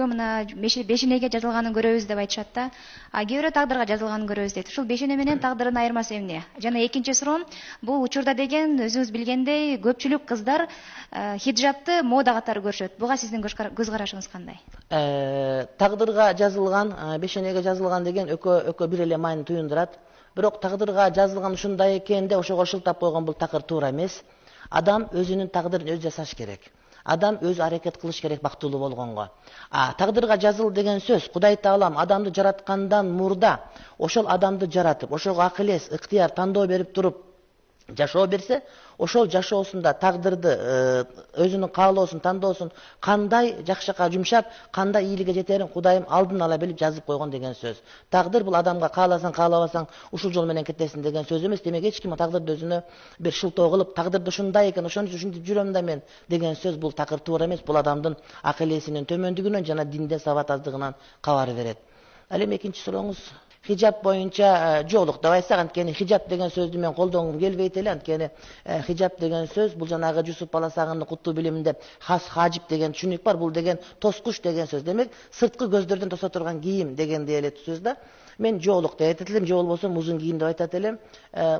мына бешенеге жазылганын көрөбүз деп айтышат да. Кээ бирөө тагдырга жазылганын көрөбүз дейт. Ушул бешене менен тагдырдын айырмасы эмне? Жана экинчи суроом, бул учурда деген өзүңүз билгендей көпчүлүк кыздар хиджабты мода катары көрүшөт. Буга сиздин көз карашыңыз кандай? Тагдырга жазылган, бешенеге жазылган деген өкө бир эле маани туюндурат. Бирок тагдырга жазылган ушундай экенде ошого шылтап койгон бул такыр туура эмес. Адам өзүнүн тагдырын өзү жасаш керек. Адам өзү аракет кылыш керек бактылуу болгонго. Тагдырга жазыл деген сөз Кудай Таалам адамды жараткандан мурда ошол адамды жаратып, ошого акыл эс, ыктыяр, тандоо берип туруп жашоо берсе, ошол жашоосунда тагдырды өзүнүн каалоосун, тандоосун кандай жакшыга жумшап, кандай ийгиликке жетерин Кудайым алдын ала билип жазып койгон деген сөз. Тагдыр бул адамга кааласаң, каалабасаң ушул жол менен кетесиң деген сөз эмес. Демек эч ким тагдырды өзүнө бир шылтоо кылып, тагдырды ушундай экен, ошон үчүн ушинтип жүрөм да мен деген сөз бул такыр туура эмес. Бул адамдын акыл эсинин төмөндүгүнөн жана динде сабат аздыгынан кабар берет. Ал эми экинчи сурооңуз хиджаб боюнча жолук деп айтсак, анткени хиджаб деген сөздү мен колдонгум келбейт эле. Анткени хиджаб деген сөз бул жанагы Жусуп Баласагындын куттуу билиминде хажип деген түшүнүк бар. Бул деген тоскуч деген сөз. Демек сырткы көздөрдөн тосо турган кийим дегендей эле сөз да. Мен жолук деп айтат элем, же болбосо узун кийим деп айтат элем.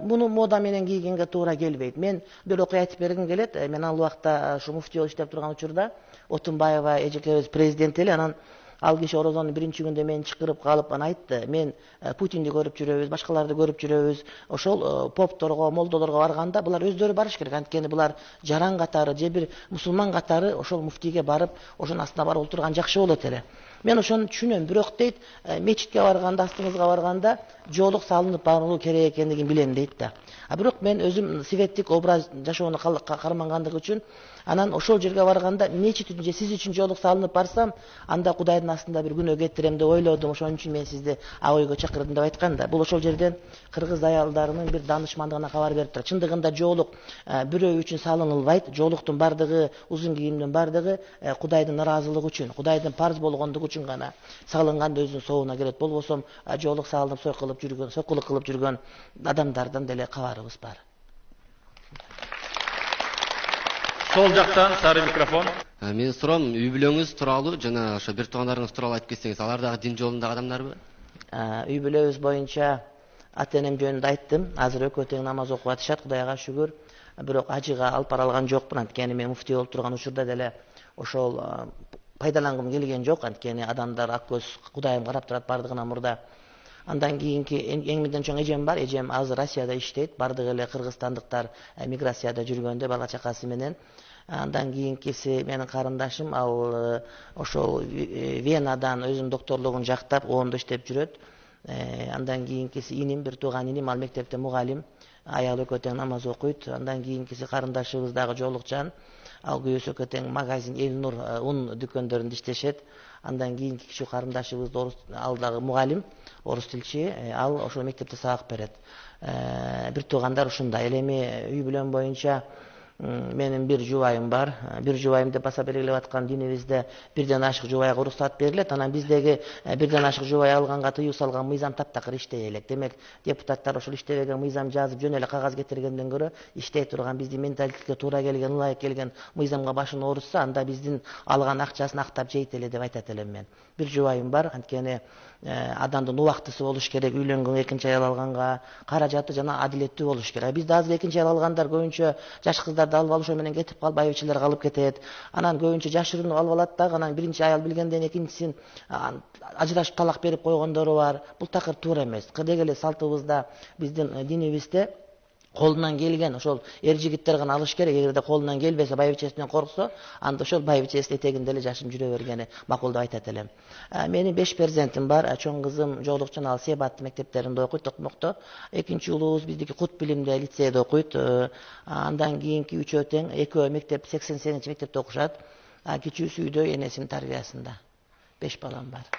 Муну мода менен кийгенге туура келбейт. Мен бир окуя айтып бергим келет. Мен ал убакта ушу муфтий болуп иштеп турган учурда Отунбаева эжекебиз президент эле, анан ал киши орозонун биринчи күндө мени чакырып калып анан айтты: "Мен Путинди көрүп жүрөбүз, башкаларды көрүп жүрөбүз. Ошол попторго, молдолорго барганда булар өздөрү барыш керек. Анткени булар жаран катары же бир мусулман катары ошол муфтийге барып, ошонун астына барып отурган жакшы болот эле." Мен ошону түшүнөм. Бирок дейт, мечитке барганда, астыңызга барганда жолук салынып баруу керек экендигин билем дейт да. Бирок мен өзүм светтик образ жашоону кармангандыгы үчүн анан ошол жерге барганда мечит үчүн же сиз үчүн жолук салынып барсам, анда Кудайдын астында бир күнөө кетирем деп ойлодум. Ошон үчүн мен сизди ак ойго чакырдым деп айткан да. Бул ошол жерден кыргыз аялдарынын бир данышмандыгына кабар берип турат. Чындыгында жолук бирөө үчүн салынылбайт. Жолуктун бардыгы, узун кийимдин бардыгы Кудайдын наразылыгы үчүн, Кудайдын парз болгондугу үчүн гана салынганда өзүнүн соогуна келет. Болбосо жолук салынып сокулук кылып жүргөн адамдардан деле кабарыбыз бар. Сол жактан сары микрофон. Менин суроом үй бүлөңүз тууралуу жана ошо бир туугандарыңыз тууралуу айтып кетсеңиз, алар дагы дин жолундагы адамдарбы? Үй бүлөбүз боюнча ата энем жөнүндө айттым. Азыр экөө тең намаз окуп атышат, Кудайга шүгүр. Бирок ажыга алып бара алган жокмун. Анткени мен муфтий болуп турган учурда деле ошол пайдалангым келген жок. Анткени адамдар ак көз Кудайым карап турат бардыгынан мурда. Андан кийинки эң менден чоң эжем бар. Эжем азыр Россияда иштейт. Бардык эле кыргызстандыктар миграцияда жүргөндө бала чакасы менен. Андан кийинкиси менин карындашым, ал ошол Венадан өзүнүн докторлугун жактап, оондо иштеп жүрөт. Андан кийинкиси иним, бир тууган иним, ал мектепте мугалим. Аялы экөө тең намаз окуйт. Андан кийинкиси карындашыбыз дагы жолукчан. Ал күйөөсү экөө тең магазин Элнур ун дүкөндөрүндө иштешет. Андан кийинки кичүү карындашыбыз ал дагы мугалим, орус тилчи. Ал ошол мектепте сабак берет. Бир туугандар ушундай. Эми үй бүлөм боюнча менин бир жубайым бар. Бир жубайым деп баса белгилеп аткан динибизде бирден ашык жубайга уруксат берилет. Анан биздеги бирден ашык жубай алганга тыюу салган мыйзам таптакыр иштей элек. Демек, депутаттар ошол иштебеген мыйзам жазып жөн эле кагаз кетиргенден көрө иштей турган биздин менталитетке туура келген, ылайык келген мыйзамга башын оорутса, анда биздин алган акчасын актап жейт эле деп айтат элем мен. Бир жубайым бар. Анткени адамдын убактысы болуш керек, үйлөнгөн, экинчи аял алганга каражаты жана адилеттүү болуш керек. Бизде азыр экинчи аял алгандар көбүнчө жаш кыздарды алып ошо менен кетип калып, байбичелер калып кетет. Анан көбүнчө жашырынып алып алат дагы, анан биринчи аял билгенден экинчисин ажырашып талак берип койгондору бар. Бул такыр туура эмес. Деги эле салтыбызда, биздин динибизде колунан келген ошол жигиттер гана алыш керек. Эгерде колунан келбесе, байбичесинен корксо, анда ошол байбичесинин этегинде эле жашын жүрө бергени макул деп айтат элем. Менин 5 перзентим бар. Чоң кызым жолукчан, ал Себат мектептеринде окуйт, Токмокто. Экинчи уулубуз биздики Кут билимде лицейде окуйт. Андан кийинки үчөө тең, экөө мектеп 88-чи мектепте окушат. Кичүүсү үйдө энесинин тарбиясында. 5 балам бар.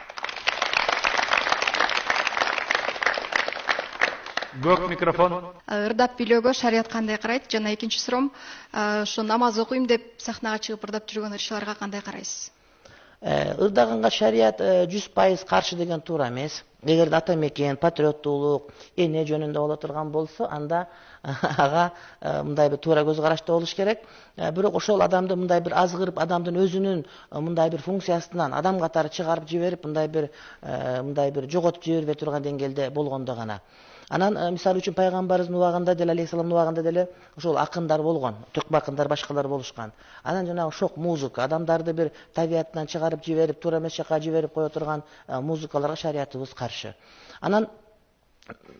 Көк микрофон. Ырдап бийлөөгө шарият кандай карайт? Жана экинчи суроом, ошо намаз окуйм деп сахнага чыгып ырдап жүргөн ырчыларга кандай карайсыз? Ырдаганга шарият 100% каршы деген туура эмес. Эгерде ата мекен, патриоттуулук, эне жөнүндө боло турган болсо, анда ага мындай бир туура көз карашта болуш керек. Бирок ошол адамды мындай бир азгырып, адамдын өзүнүн мындай бир функциясынан адам катары чыгарып жиберип, мындай бир жоготуп жибербей турган деңгээлде болгондо гана. Анан мисалы үчүн пайгамбарыбыздын убагында деле, алейхисаламдын убагында деле ошол акындар болгон, түрк акындар, башкалар болушкан. Анан жанагы шок музыка, адамдарды бир табиятынан чыгарып жиберип, туура эмес жака жиберип кое турган музыкаларга шариятыбыз каршы. Анан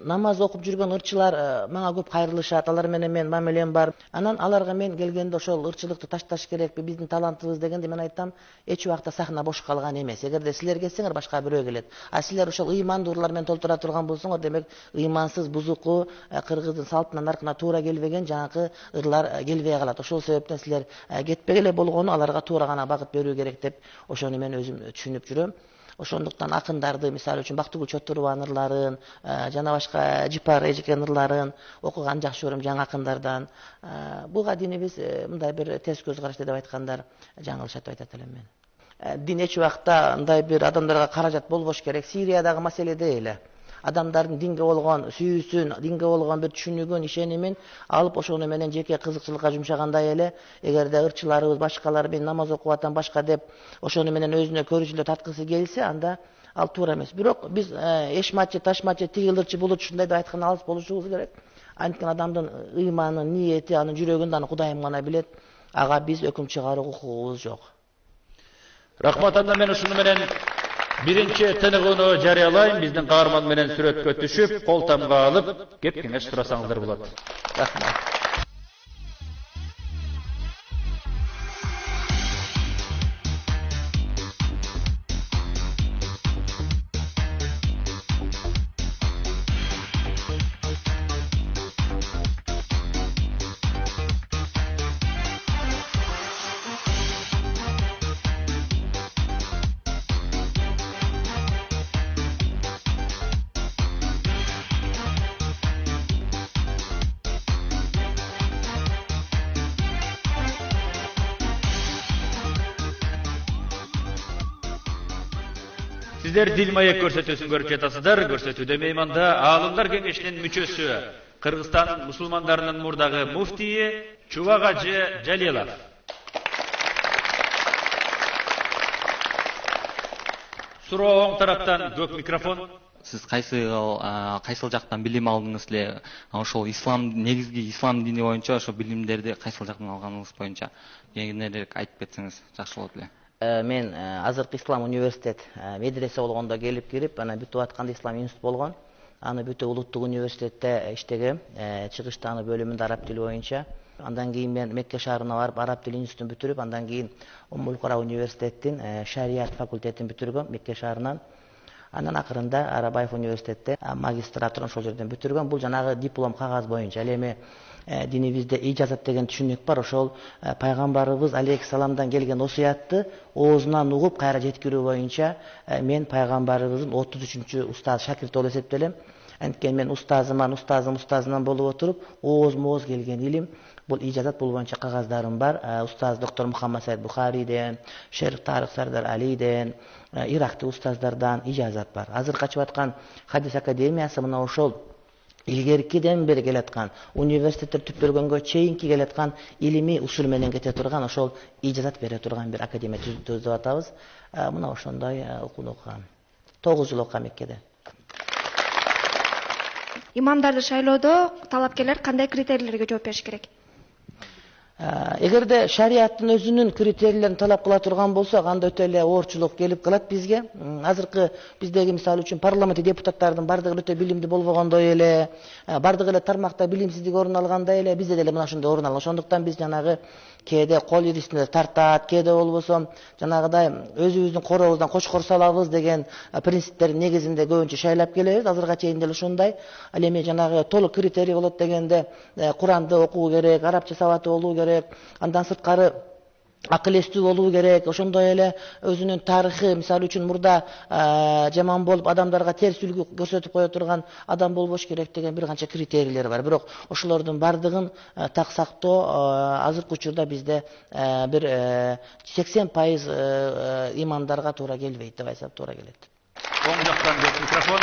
намаз окуп жүргөн ырчылар мага көп кайрылышат, алар менен мен мамилем бар. Анан аларга мен келгенде ошол ырчылыкты ташташ керекпи, биздин талантыбыз дегенде мен айтам, эч убакта сахна бош калган эмес. Эгерде силер келсеңер башка бирөө келет. А силер ошол ыймандуу ырлар менен толтура турган болсоңор, демек ыймансыз, бузуку, кыргыздын салтына, наркына туура келбеген жанакы ырлар келбей калат. Ошол себептен силер кетпегиле болгону аларга туура гана багыт берүү керек деп ошону мен өзүм түшүнүп жүрөм. Ошондуктан акындарды, мисалы үчүн Бактыгүл Чотурбанын ырларын, жана башка Жипар Эжекен ырларын окуган жакшы көрөм жаңы акындардан. Буга динибиз мындай бир терс көз карашта деп айткандар жаңылышат деп айтат элем мен. Дин эч убакта мындай бир адамдарга каражат болбош керек. Сириядагы маселеде эле адамдардын динге болгон сүйүүсүн, динге болгон бир түшүнүгүн, ишенимин алып ошону менен жеке кызыкчылыкка жумшагандай эле, эгерде ырчыларыбыз башкалар мен намаз окуп атам башка деп ошону менен өзүнө көрүүчүлөр таткысы келсе, анда ал туура эмес. Бирок биз эшмачы, ташмачы, тигилдирчи, булутчу ушундай деп айткан алыс болушубуз керек. Анткени адамдын ыйманы, ниети, анын жүрөгүндө аны Кудайым гана билет. Ага биз өкүм чыгарууга укугубуз жок. Рахмат, анда мен ушуну менен биринчи тыныгууну жарыялайм. Биздин каарман менен сүрөткө түшүп, кол тамга алып, кеп кеңеш сурасаңыздар болот. Рахмат. Сиздер Дилмаек көрсөтүүсүн көрүп жатасыздар. Көрсөтүүдө мейманда Аалымдар кеңешинин мүчөсү, Кыргызстан мусулмандарынын мурдагы муфтийи Чубак Ажы Жалилов. Суроо оң тараптан көк микрофон. Сиз кайсыл жактан билим алдыңыз эле? Ошол ислам, негизги ислам дини боюнча ошо билимдерди кайсыл жактан алганыңыз боюнча кеңирээк айтып кетсеңиз жакшы болот эле. Мен азыркы Ислам университет медресе болгондо келип кирип, анан бүтүп атканда Ислам институт болгон. Аны бүтүп улуттук университетте иштегем. Чыгыштагы бөлүмүндө араб тили боюнча. Андан кийин мен Мекке шаарына барып араб тили институтун бүтүрүп, андан кийин Уммул Кура университеттин шарият факультетин бүтүргөм Мекке шаарынан. Анан акырында Арабаев университетте магистратураны ошол жерден бүтүргөм. Бул жанагы диплом кагаз боюнча. Ал эми динибизде ижазат деген түшүнүк бар. Ошол пайгамбарыбыз алейхиссаламдан келген осуятты оозунан угуп кайра жеткирүү боюнча мен пайгамбарыбыздын 33-чү устаз шакирти болуп эсептелем. Анткени мен устазынан болуп отуруп, ооз келген илим, бул ижазат, бул боюнча кагаздарым бар. Устаз доктор Мухаммад Саид Бухариден, Шериф Тарык Сардар Алиден, Иракты устаздардан ижазат бар. Азыр качып аткан Хадис академиясы мына ошол илгеркиден бери келаткан, университеттер түп бөлгөнгө чейинки келаткан илимий усул менен кете турган, ошол ижазат бере турган бир академия түзүп атабыз. Мына ошондой окууну окугам. 9 жыл окугам Меккеде. Имамдарды шайлоодо талапкерлер кандай критерийлерге жооп бериш керек? Эгерде шариаттын өзүнүн критерийлерин талап кыла турган болсок, анда өтө эле оорчулук келип калат бизге. Азыркы биздеги мисалы үчүн парламент депутаттардын бардыгы өтө билимдүү болгондой эле, бардыгы эле тармакта билимсиздик орун алгандай эле, бизде деле мына ошондой орун алган. Ошондуктан биз жанагы кээде кол ирисине тартат, кээде болбосо жанагыдай өзүбүздүн корообуздан кочкор салабыз деген принциптердин негизинде көбүнчө шайлап келебиз. Азырга чейин деле ушундай. Ал эми жанагы толук критерий болот дегенде Куранды окуу керек, арабча сабаты болуу керек, андан сырткары акыл эстүү болуу керек. Ошондой эле өзүнүн тарыхы, мисалы үчүн мурда жаман болуп адамдарга терс үлгү көрсөтүп кое турган адам болбош керек деген бир канча критерийлер бар. Бирок ошолордун бардыгын так сактоо азыркы учурда бизде бир 80% имамдарга туура келбейт деп айтсам туура келет. Оң жақтан бет микрофон.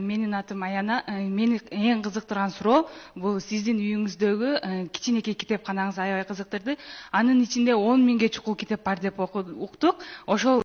Менин атым Аяна. Мени эң кызыктырган суроо бул сиздин үйүңүздөгү кичинекей китепканаңыз аябай кызыктырды. Анын ичинде 10 миңге чукул китеп бар деп уктук. Ошол